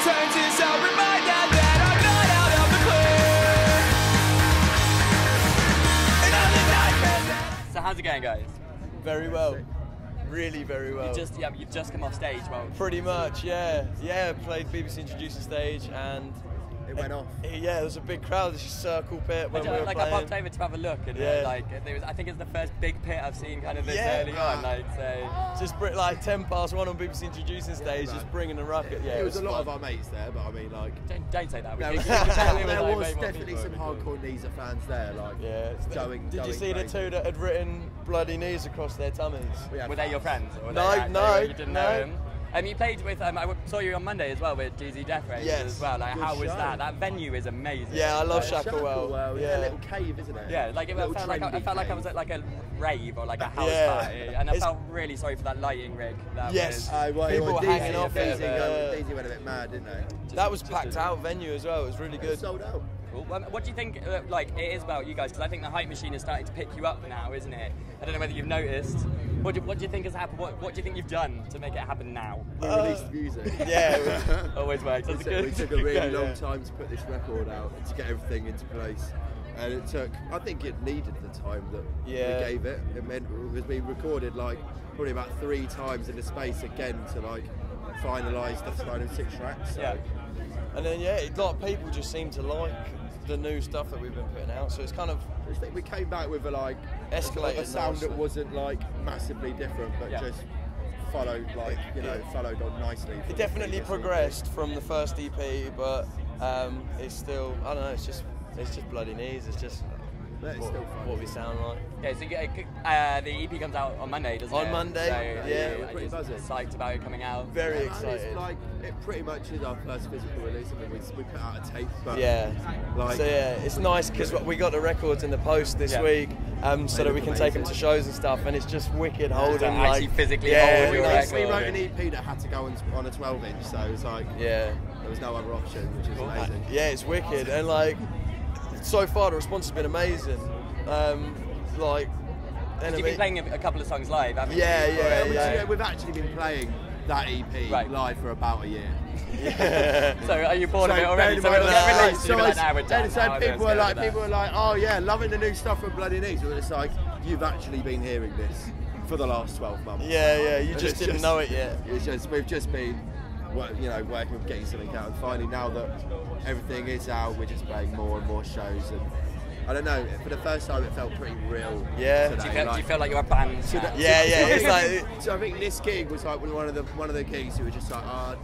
turns is a reminder that I'm not out of the clear. And I'm the nightmare that... So how's it going, guys? Very well. Really very well. You've just come off stage. Well, pretty much, yeah. Yeah, played BBC Introducing Stage and it went off. Yeah, there was a big crowd. There's a circle pit when we were playing. I popped over to have a look, and I think it's the first big pit I've seen kind of this early on. Just like 10 past 1 on BBC Introducing Stage, just bringing the rocket. Yeah, it was a lot of our mates there, but I mean, like, don't say that. There was definitely some hardcore Nisa fans there, like. Did you see the two that had written bloody knees across their tummies? Were they your friends? Or no, you didn't know them. You played with, I saw you on Monday as well with GZ Death Race as well. Like, how was that? That venue is amazing. Yeah, I love Shacklewell. Yeah, a little cave, isn't it? Yeah, like I felt like I was at like a rave or like a house party, and I felt really sorry for that lighting rig. People were hanging off it. Daisy went a bit mad, didn't they? That was packed out venue as well. It was really good. It sold out. Cool. What do you think like it is about you guys? Because I think the hype machine is starting to pick you up now, isn't it? I don't know whether you've noticed. What do you think has happened? What do you think you've done to make it happen now? We released music. Yeah, always works. We took a really long time to put this record out and to get everything into place. And it took, I think it needed the time that we gave it. It meant, because we recorded like probably about 3 times in the space again to like finalise the final 6 tracks. So. Yeah. And then a lot of people just seem to like the new stuff that we've been putting out. So it's kind of, I think we came back with a escalated a sound that wasn't like massively different, but just followed followed on nicely. It definitely progressed from the first EP, but it's still, I don't know, it's just bloody knees. It's just what we sound like. Yeah, so the EP comes out on Monday, doesn't it? On Monday, so, we're pretty buzzing. Psyched about it coming out. Very excited. It's like, it pretty much is our first physical release. I mean, we put out a tape, but it's nice because we got the records in the post this week, so that we can take them to shows and stuff, and it's just wicked holding actually physically hold your record. We wrote an EP that had to go on a 12-inch, so it was like there was no other option, which is amazing. Yeah, it's wicked, and like so far the response has been amazing. You've been playing a couple of songs live, haven't you? Yeah. We've actually been playing that EP live for about a year. So are you bored of it already? So people were like, oh yeah, loving the new stuff from Bloody Knees. But it's like, you've actually been hearing this for the last 12 months. You just didn't know it yet. We've just been working with getting something out, and finally now that everything is out, we're just playing more and more shows. And I don't know, for the first time it felt pretty real. Yeah. Today. Do you feel like you're a band? It's like. So I think this gig was like one of the gigs who were just like, I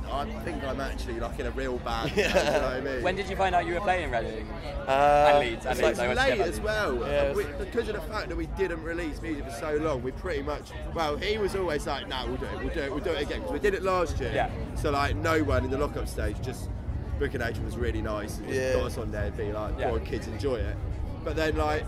think I'm actually like in a real band. You know what I mean? When did you find out you were playing Reading? And Leeds. It's late as well. Because of the fact that we didn't release music for so long, we pretty much, he was always like, no, we'll do it again. Because we did it last year. Yeah. So like no one in the lock-up stage, just booking agent was really nice. And just got us on there and be like, go on kids, enjoy it. But then like,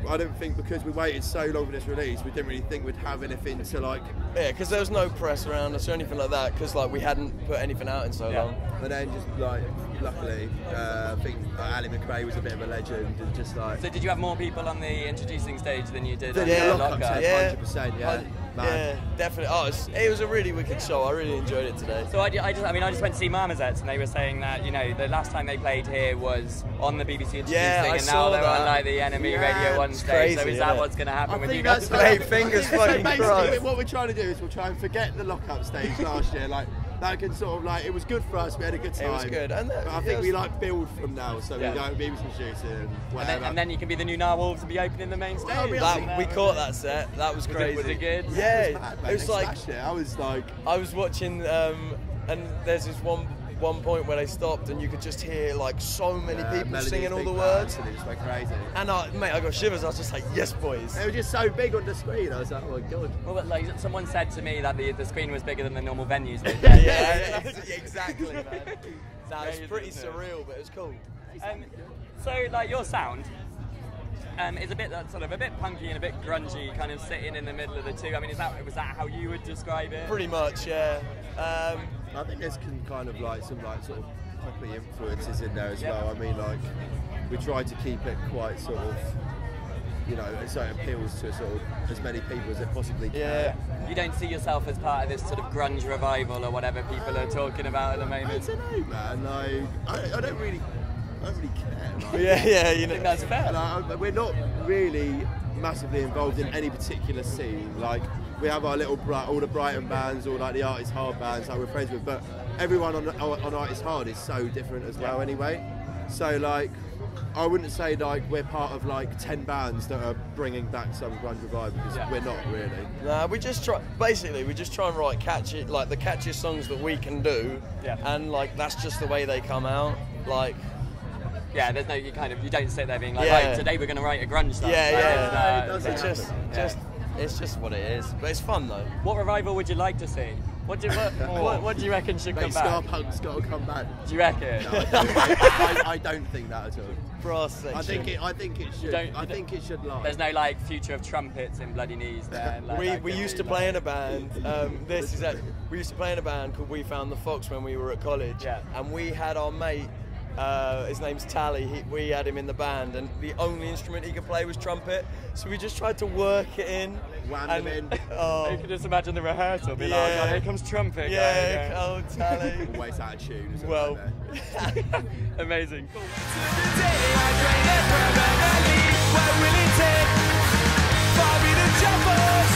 I don't think because we waited so long for this release, we didn't really think we'd have anything to like. Yeah, because there was no press around us or anything like that, because like we hadn't put anything out in so long. And then just like, luckily, I think Ali McRae was a bit of a legend, and just like. So did you have more people on the introducing stage than you did on the the lock-up? 100%, Yeah, definitely. It was a really wicked show. I really enjoyed it today. So I just went to see Marmozets, and they were saying that the last time they played here was on the BBC Introducing, and now they're on like the Enemy Radio 1 stage. Crazy, so is that what's going to happen with you guys? Fingers fucking crossed. What we're trying to do is we'll try and forget the lock-up stage last year. Like that can sort of like, it was good for us. We had a good time. It was good, but I think we like build from now. So we go to BBC Introducing and whatever. And then you can be the new Narwhals and be opening the main stage. We caught that set. That was crazy. Was it good? Yeah, it was like. I was watching, and there's this one point where they stopped, and you could just hear like so many people singing all the words, and it just went crazy. And I got shivers. I was just like, yes, boys. They were just so big on the screen. I was like, oh my god. Well, but like someone said to me that the screen was bigger than the normal venues. Exactly, man. It's pretty surreal, but it was cool. So like your sound. Is a bit a bit punky and a bit grungy, kind of sitting in the middle of the two. I mean, was that how you would describe it? Pretty much, yeah. I think there's kind of like some like sort of poppy influences in there as well. I mean, like we tried to keep it quite sort of you know, so it appeals to sort of as many people as it possibly can. Yeah. You don't see yourself as part of this sort of grunge revival or whatever people are talking about at the moment? I don't know, man. Like, I don't really care. Like, Yeah, you know. I think that's fair. Like, we're not really massively involved in any particular scene. Like, we have our little all the Brighton bands, all like the Artist Hard bands that we're friends with, but everyone on Artist Hard is so different as well anyway. So like, I wouldn't say like we're part of like 10 bands that are bringing back some grunge revival, because we're not really. Nah, we just try and write catchy, like the catchiest songs that we can do, and like that's just the way they come out. Like, yeah, there's no, you don't sit there being like, right, today we're going to write a grunge song. It's just what it is. But it's fun though. What revival would you like to see? What do you reckon should come back? Ska Punk's got to come back. Do you reckon? No, I don't think that at all. Brass section. I think it should. I think it should lie. There's no like future of trumpets in Bloody Knees there. Like, we used to play in a band. We used to play in a band called We Found the Fox when we were at college. Yeah. And we had our mate. His name's Tally. We had him in the band, and the only instrument he could play was trumpet. So we just tried to work it in. Whammed him in. You can just imagine the rehearsal. Be like, oh, here comes trumpet. Yeah, oh, Tally. Always out of tune. Isn't Well, amazing. Today I train it permanently. What will it take for me to jump us?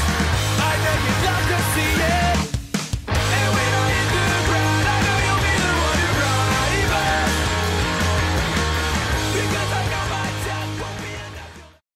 I know you'd love to see it.